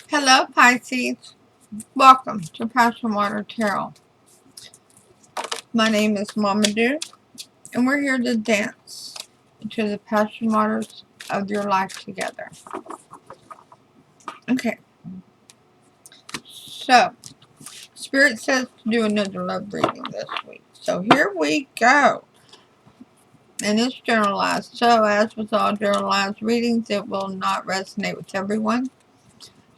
Hello, Pisces. Welcome to PassionWaterTarot. My name is Mama Do, and we're here to dance into the passion waters of your life together. Okay, so Spirit says to do another love reading this week. So here we go. And it's generalized. So as with all generalized readings, it will not resonate with everyone.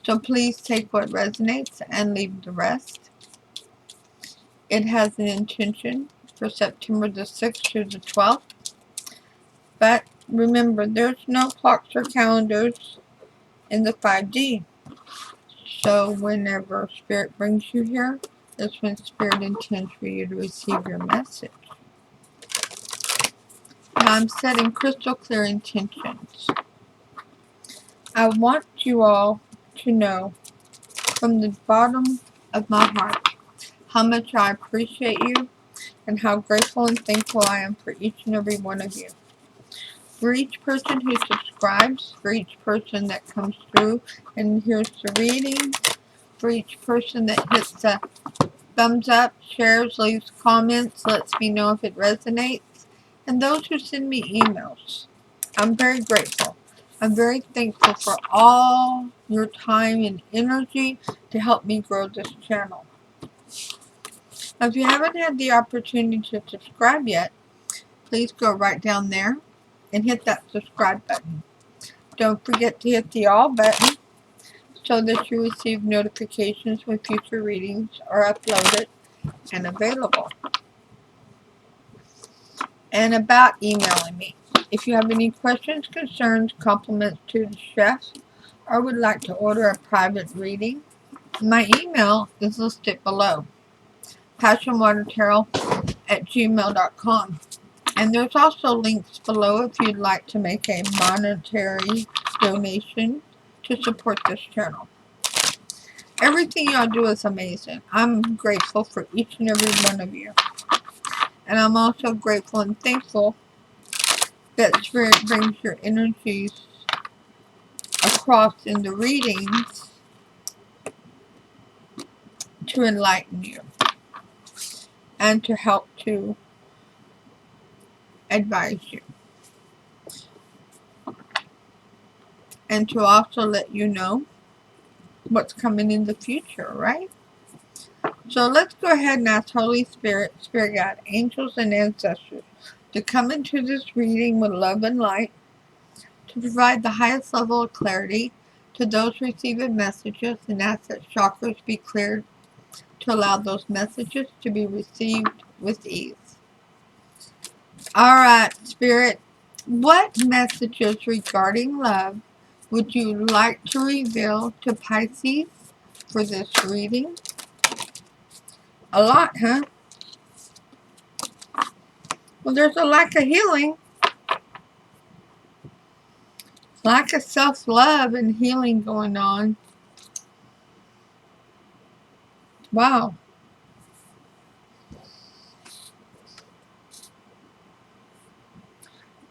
So please take what resonates and leave the rest. It has an intention for September the 6th through the 12th. But remember, there's no clocks or calendars in the 5D. So whenever Spirit brings you here, that's when Spirit intends for you to receive your message. Now I'm setting crystal clear intentions. I want you all to know from the bottom of my heart how much I appreciate you and how grateful and thankful I am for each and every one of you. For each person who subscribes, for each person that comes through and hears the reading, for each person that hits the thumbs up, shares, leaves comments, lets me know if it resonates, and those who send me emails. I'm very grateful. I'm very thankful for all your time and energy to help me grow this channel. Now, if you haven't had the opportunity to subscribe yet, please go right down there and hit that subscribe button. Don't forget to hit the all button so that you receive notifications when future readings are uploaded and available. And about emailing me. If you have any questions, concerns, compliments to the chef, or would like to order a private reading, my email is listed below. PassionWaterTarot@gmail.com. And there's also links below if you'd like to make a monetary donation to support this channel. Everything y'all do is amazing. I'm grateful for each and every one of you. And I'm also grateful and thankful that Spirit brings your energies across in the readings to enlighten you and to help to advise you. And to also let you know what's coming in the future, right? So let's go ahead and ask Holy Spirit, Spirit Guide, angels, and ancestors to come into this reading with love and light, to provide the highest level of clarity to those receiving messages, and ask that chakras be cleared to allow those messages to be received with ease. Alright, Spirit, what messages regarding love would you like to reveal to Pisces for this reading? A lot, huh? Well, there's a lack of healing. Lack of self-love and healing going on. Wow.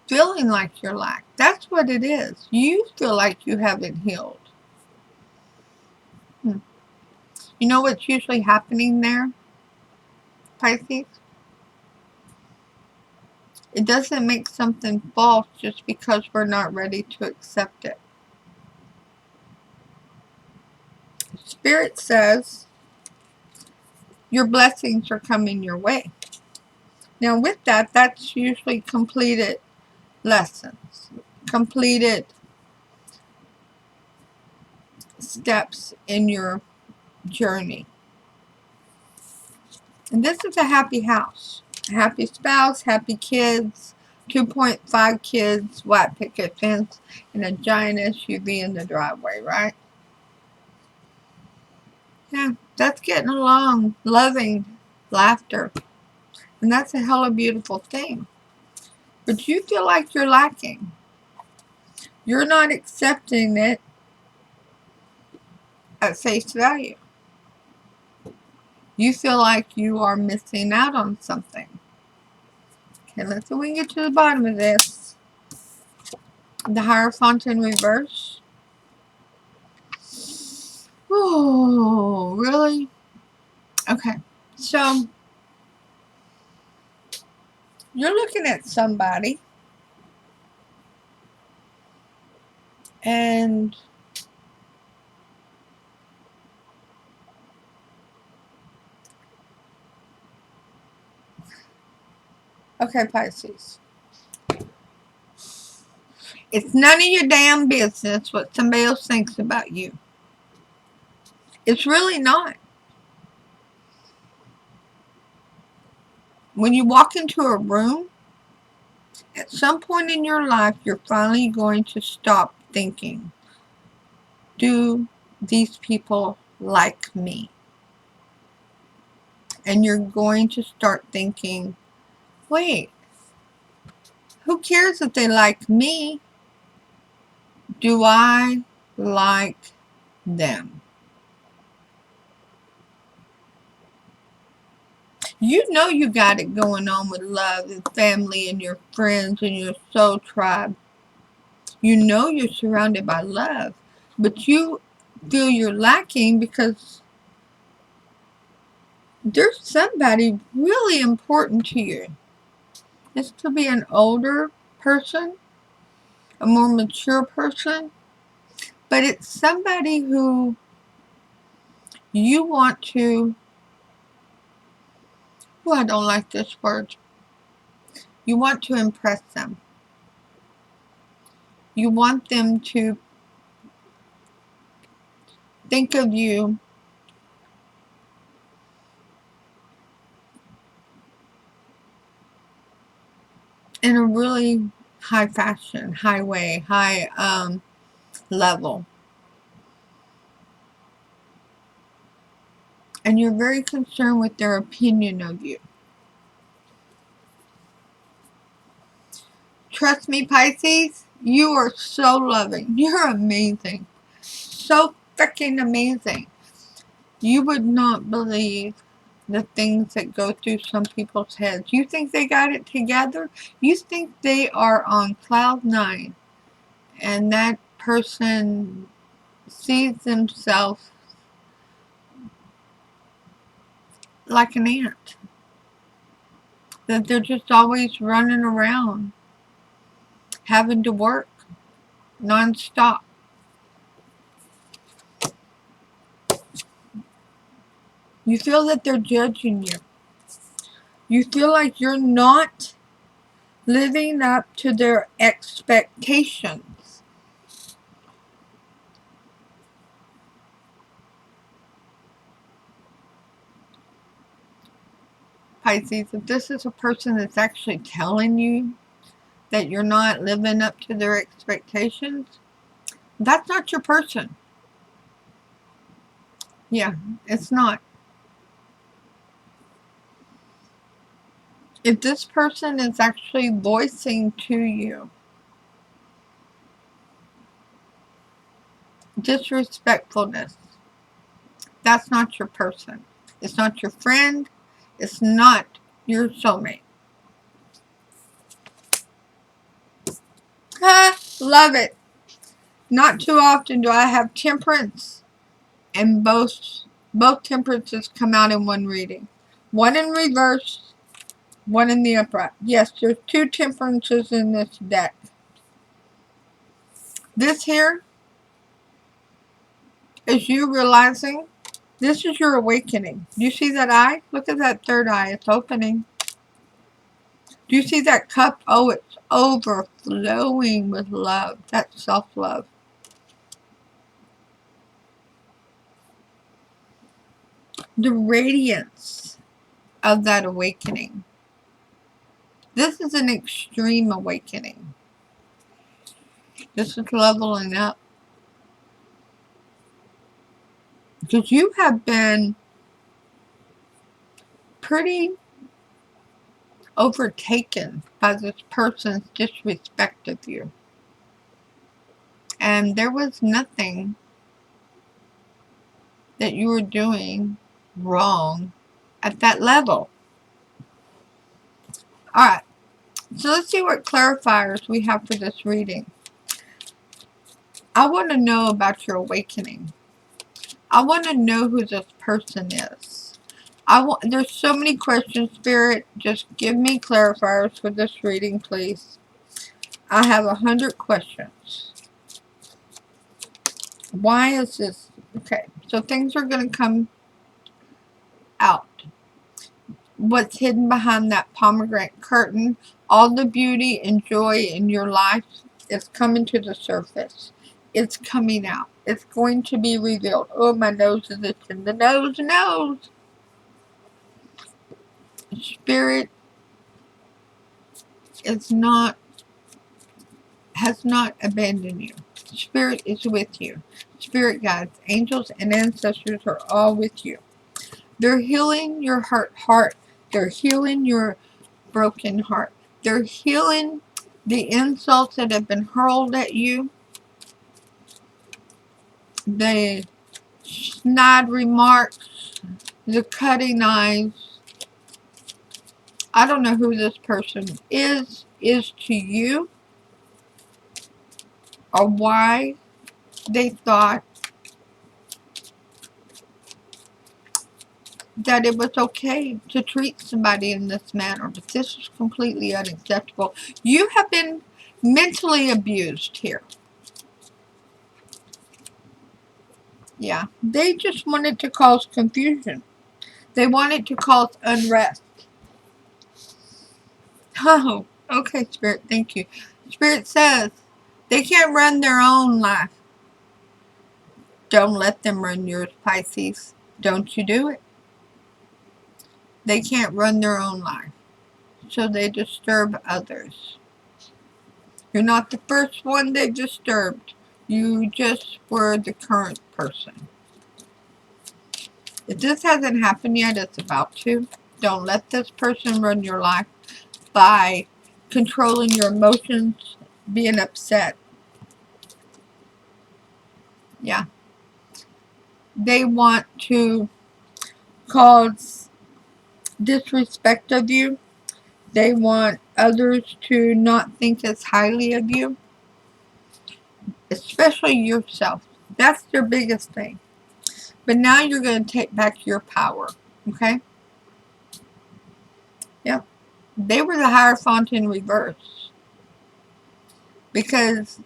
Feeling like you're lack. That's what it is. You feel like you haven't healed. You know what's usually happening there, Pisces? It doesn't make something false just because we're not ready to accept it. Spirit says your blessings are coming your way. Now with that, that's usually completed lessons, completed steps in your journey. And this is a happy house. A happy spouse, happy kids, 2.5 kids, white picket fence, and a giant SUV in the driveway, right? Yeah, that's getting along, loving, laughter. And that's a hella beautiful thing. But you feel like you're lacking. You're not accepting it at face value. You feel like you are missing out on something. Okay, let's see if we can get to the bottom of this. The Hierophant in reverse. Oh, really? Okay. So, you're looking at somebody, and okay, Pisces. It's none of your damn business what somebody else thinks about you. It's really not. When you walk into a room, at some point in your life, you're finally going to stop thinking, do these people like me? And you're going to start thinking, wait, who cares if they like me? Do I like them? You know you got it going on with love and family and your friends and your soul tribe. You know you're surrounded by love, but you feel you're lacking because there's somebody really important to you. This could be an older person, a more mature person, but it's somebody who you want to, I don't like this word. You want to impress them. You want them to think of you in a really high fashion, high way, high level. And you're very concerned with their opinion of you. Trust me, Pisces, you are so loving. You're amazing. So freaking amazing. You would not believe the things that go through some people's heads. You think they got it together? You think they are on cloud 9 and that person sees themselves like an ant. That they're just always running around, having to work non-stop. You feel that they're judging you. You feel like you're not living up to their expectations. Pisces, if this is a person that's actually telling you that you're not living up to their expectations, that's not your person. Yeah, it's not. If this person is actually voicing to you disrespectfulness, that's not your person. It's not your friend. It's not your soulmate. Ah, love it. Not too often do I have temperance and both temperances come out in one reading. One in reverse, one in the upright. Yes, there's 2 temperances in this deck. This here is you realizing this is your awakening. Do you see that eye? Look at that third eye. It's opening. Do you see that cup? Oh, it's overflowing with love. That's self-love. The radiance of that awakening. This is an extreme awakening. This is leveling up. Because you have been pretty overtaken by this person's disrespect of you. And there was nothing that you were doing wrong at that level. Alright, so let's see what clarifiers we have for this reading. I want to know about your awakening. I want to know who this person is. There's so many questions, Spirit. Just give me clarifiers for this reading, please. I have 100 questions. Why is this? Okay, so things are going to come out. What's hidden behind that pomegranate curtain, all the beauty and joy in your life is coming to the surface. It's coming out. It's going to be revealed. Oh, my nose is itching. The nose. Spirit has not abandoned you. Spirit is with you. Spirit guides, angels, and ancestors are all with you. They're healing your heart. They're healing your broken heart. They're healing the insults that have been hurled at you. The snide remarks. The cutting eyes. I don't know who this person is to you, or why they thought that it was okay to treat somebody in this manner, but this is completely unacceptable. You have been mentally abused here. Yeah, they just wanted to cause confusion. They wanted to cause unrest. Oh, okay, Spirit, thank you. Spirit says they can't run their own life. Don't let them run yours, Pisces. Don't you do it. They can't run their own life, so they disturb others. You're not the first one they disturbed. You just were the current person. If this hasn't happened yet, it's about to. Don't let this person run your life by controlling your emotions, being upset. Yeah. They want to cause disrespect of you. They want others to not think as highly of you, especially yourself. That's their biggest thing. But now you're going to take back your power, okay? Yep. They were the Hierophant in reverse because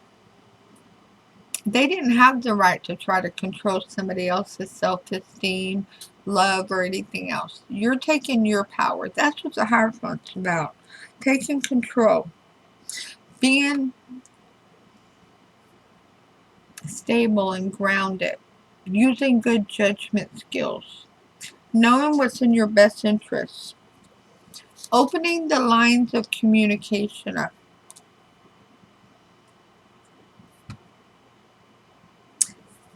they didn't have the right to try to control somebody else's self-esteem, love, or anything else. You're taking your power. That's what the Hierophant's about. Taking control. Being stable and grounded. Using good judgment skills. Knowing what's in your best interest. Opening the lines of communication up.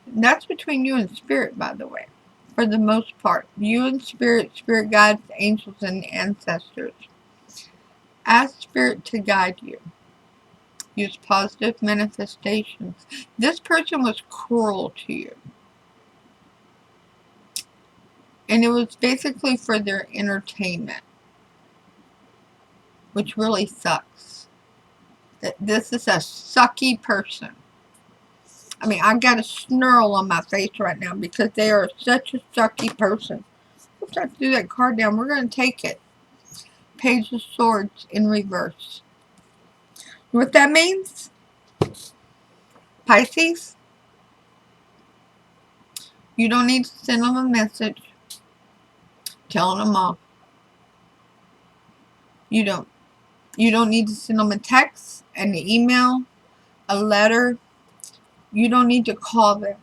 That's between you and Spirit, by the way. For the most part. You and Spirit, Spirit guides, angels, and ancestors. Ask Spirit to guide you. Use positive manifestations. This person was cruel to you. And it was basically for their entertainment. Which really sucks. That this is a sucky person. I mean, I got a snarl on my face right now because they are such a sucky person. Oops, I have to do that card down. We're going to take it. Page of Swords in reverse. You know what that means? Pisces, you don't need to send them a message telling them off. You don't need to send them a text, an email, a letter. You don't need to call them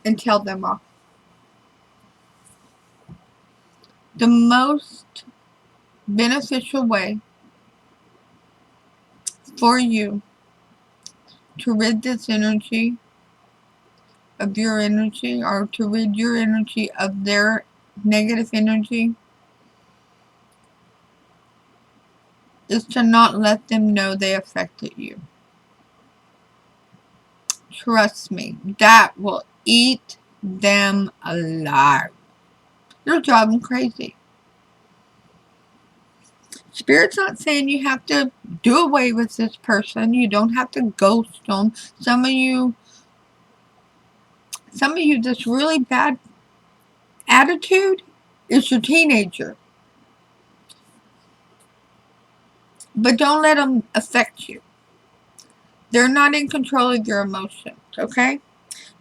and tell them off. The most beneficial way for you to rid this energy of your energy, or to rid your energy of their negative energy, is to not let them know they affected you. Trust me, that will eat them alive. You'll drive them crazy. Spirit's not saying you have to do away with this person. You don't have to ghost them. Some of you Some of you, this really bad attitude is your teenager. But don't let them affect you. They're not in control of your emotions, okay?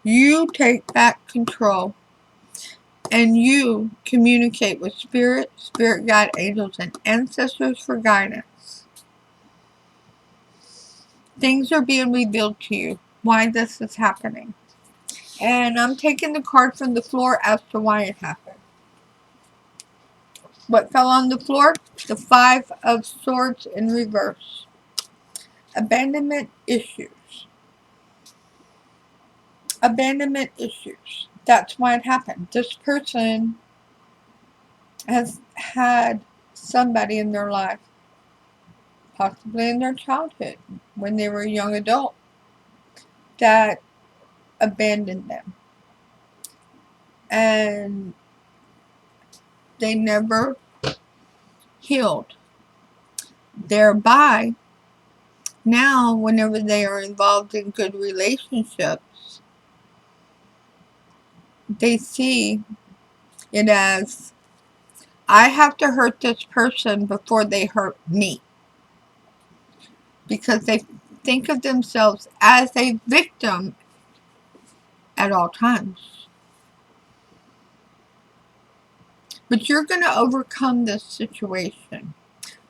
You take back control and you communicate with spirit, spirit guide, angels, and ancestors for guidance. Things are being revealed to you, why this is happening. And I'm taking the card from the floor as to why it happened. What fell on the floor? The Five of Swords in reverse. Abandonment issues. Abandonment issues. That's why it happened. This person has had somebody in their life, possibly in their childhood, when they were a young adult, that abandoned them. And they never healed. Thereby, now, whenever they are involved in good relationships, they see it as, I have to hurt this person before they hurt me. Because they think of themselves as a victim at all times. But you're going to overcome this situation.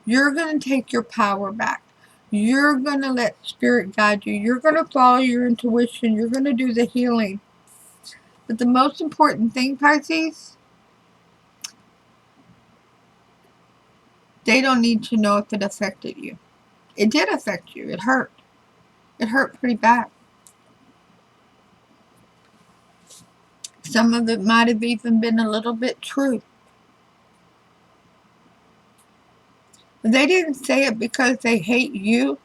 You're going to take your power back. You're going to let spirit guide you. You're going to follow your intuition. You're going to do the healing. But the most important thing, Pisces, they don't need to know if it affected you. It did affect you. It hurt. It hurt pretty bad. Some of it might have even been a little bit true. They didn't say it because they hate you.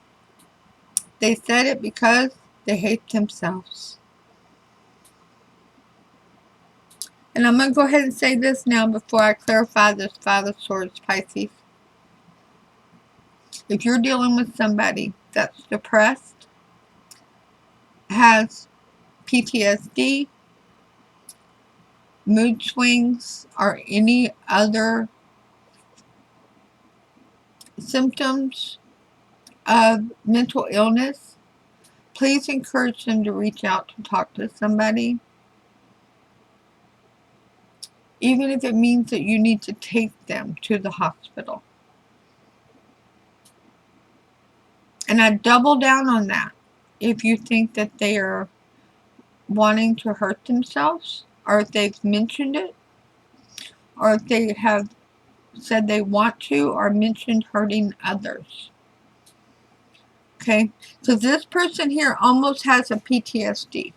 They said it because they hate themselves. And I'm going to go ahead and say this now before I clarify this Five of Swords, Pisces. If you're dealing with somebody that's depressed, has PTSD, mood swings, or any other symptoms of mental illness, please encourage them to reach out to talk to somebody. Even if it means that you need to take them to the hospital. And I double down on that. If you think that they are wanting to hurt themselves, or if they've mentioned it, or if they have said they want to, or mentioned hurting others. Okay? So this person here almost has a PTSD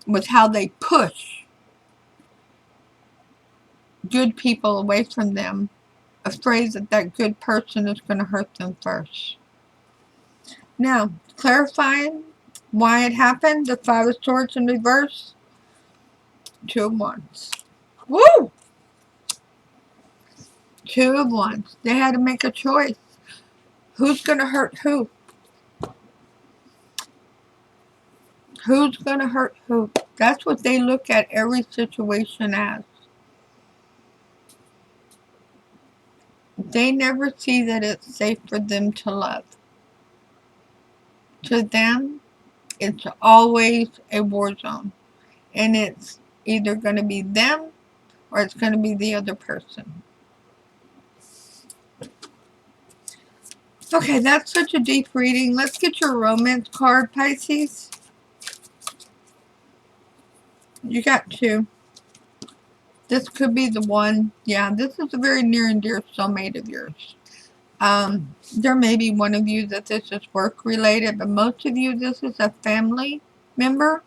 with how they push good people away from them, afraid that that good person is going to hurt them first. Now, clarifying why it happened, the Five of Swords in reverse, Two of Wands. Woo! Two of Wands. They had to make a choice. Who's going to hurt who? Who's going to hurt who? That's what they look at every situation as. They never see that it's safe for them to love. To them, it's always a war zone. And it's either going to be them or it's going to be the other person. Okay, that's such a deep reading. Let's get your romance card, Pisces. You got two. This could be the one. Yeah, this is a very near and dear soulmate of yours. There may be one of you that this is work related, but most of you, this is a family member,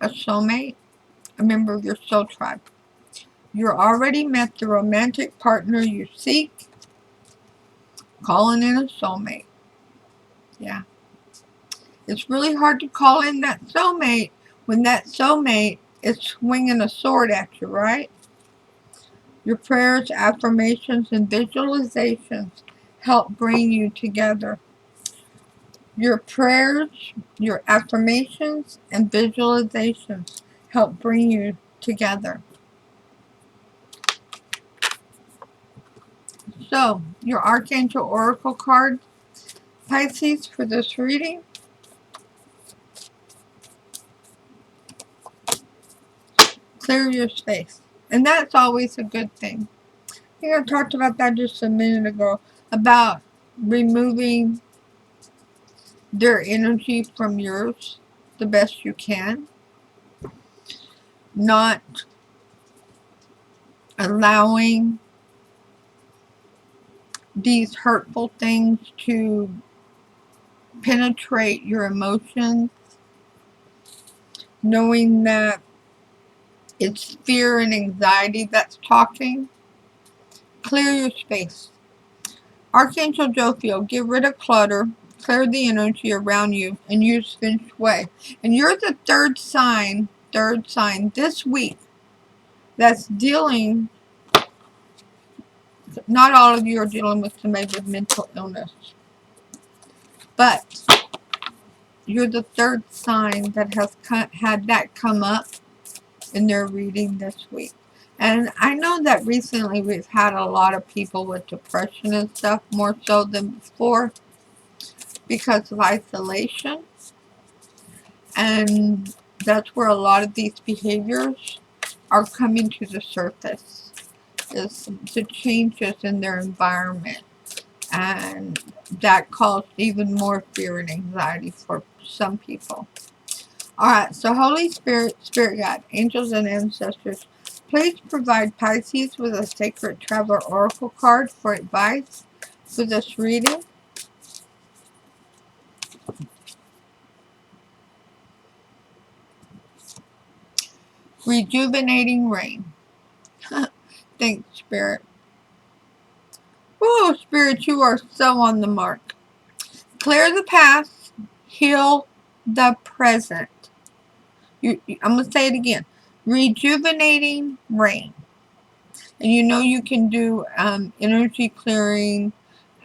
a soulmate, a member of your soul tribe. You're already met the romantic partner you seek, calling in a soulmate. Yeah. It's really hard to call in that soulmate when that soulmate is swinging a sword at you, right? Your prayers, affirmations, and visualizations help bring you together. Your prayers, your affirmations, and visualizations help bring you together. So, your Archangel Oracle card, Pisces, for this reading. Clear your space. And that's always a good thing. I think I talked about that just a minute ago, about removing their energy from yours the best you can. Not allowing these hurtful things to penetrate your emotions. Knowing that it's fear and anxiety that's talking. Clear your space. Archangel Jophiel, get rid of clutter, clear the energy around you, and use feng shui. And you're the third sign this week that's dealing, not all of you are dealing with somebody with mental illness, but you're the third sign that has had that come up in their reading this week. And I know that recently we've had a lot of people with depression and stuff, more so than before, because of isolation. And that's where a lot of these behaviors are coming to the surface, is the changes in their environment. And that caused even more fear and anxiety for some people. Alright, so Holy Spirit, Spirit God, angels and ancestors, please provide Pisces with a Sacred Traveler Oracle card for advice for this reading. Rejuvenating rain. Thanks, Spirit. Whoa, Spirit, you are so on the mark. Clear the past, heal the present. I'm going to say it again. Rejuvenating rain. And you know you can do energy clearing,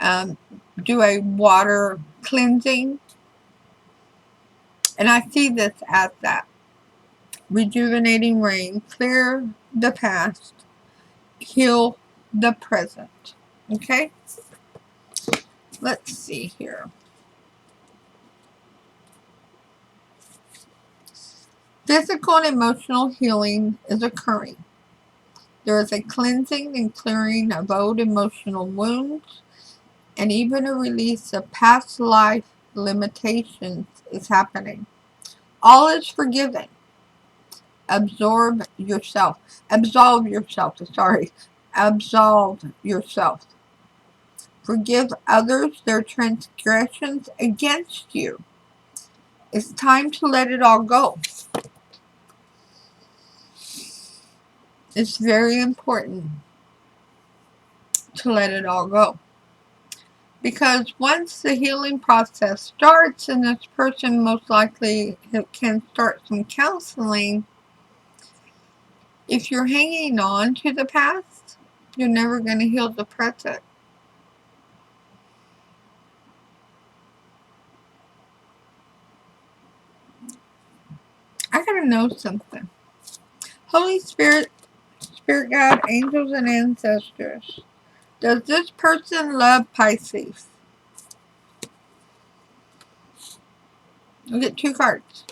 do a water cleansing. And I see this as that. Rejuvenating rain. Clear the past. Heal the present. Okay? Let's see here. Physical and emotional healing is occurring. There is a cleansing and clearing of old emotional wounds, and even a release of past life limitations is happening. All is forgiven. Absolve yourself. Absolve yourself. Forgive others their transgressions against you. It's time to let it all go. It's very important to let it all go. Because once the healing process starts, and this person most likely can start some counseling, if you're hanging on to the past, you're never going to heal the present. I gotta know something. Holy Spirit, Spirit God, angels and ancestors, does this person love Pisces? You'll get two cards.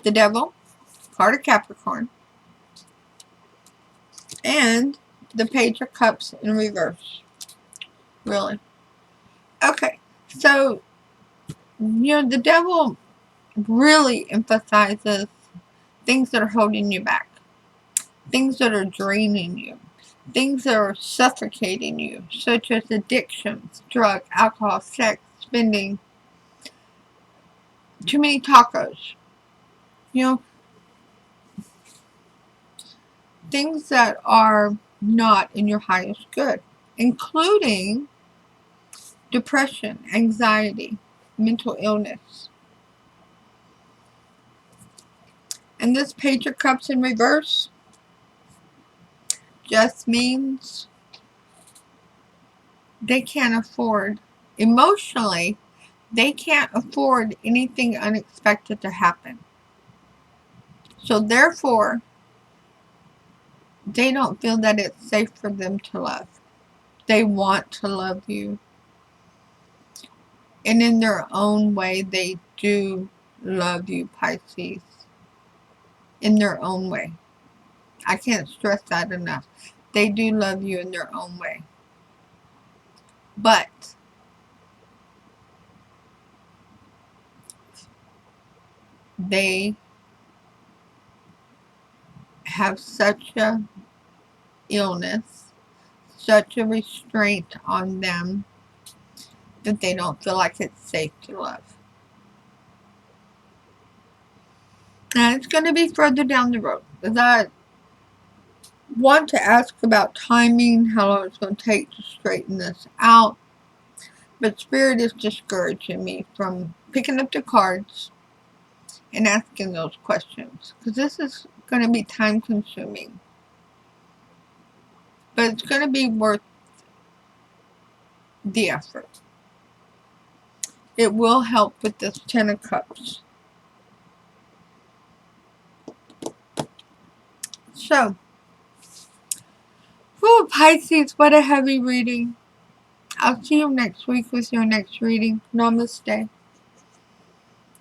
The Devil, card of Capricorn, and the Page of Cups in reverse. Really? Okay, so, you know, the Devil really emphasizes things that are holding you back, things that are draining you, things that are suffocating you, such as addictions, drug, alcohol, sex, spending, too many tacos, you know, things that are not in your highest good, including depression, anxiety, mental illness. And this Page of Cups in reverse just means they can't afford, emotionally, They can't afford anything unexpected to happen. So therefore, they don't feel that it's safe for them to love. They want to love you. And in their own way, they do love you, Pisces. In their own way. I can't stress that enough. They do love you in their own way. But they have such a illness, such a restraint on them, that they don't feel like it's safe to love. And it's going to be further down the road. Because I want to ask about timing, how long it's going to take to straighten this out. But Spirit is discouraging me from picking up the cards and asking those questions. Because this is going to be time consuming. But it's going to be worth the effort. It will help with this 10 of Cups. So, whew, Pisces, what a heavy reading. I'll see you next week with your next reading. Namaste.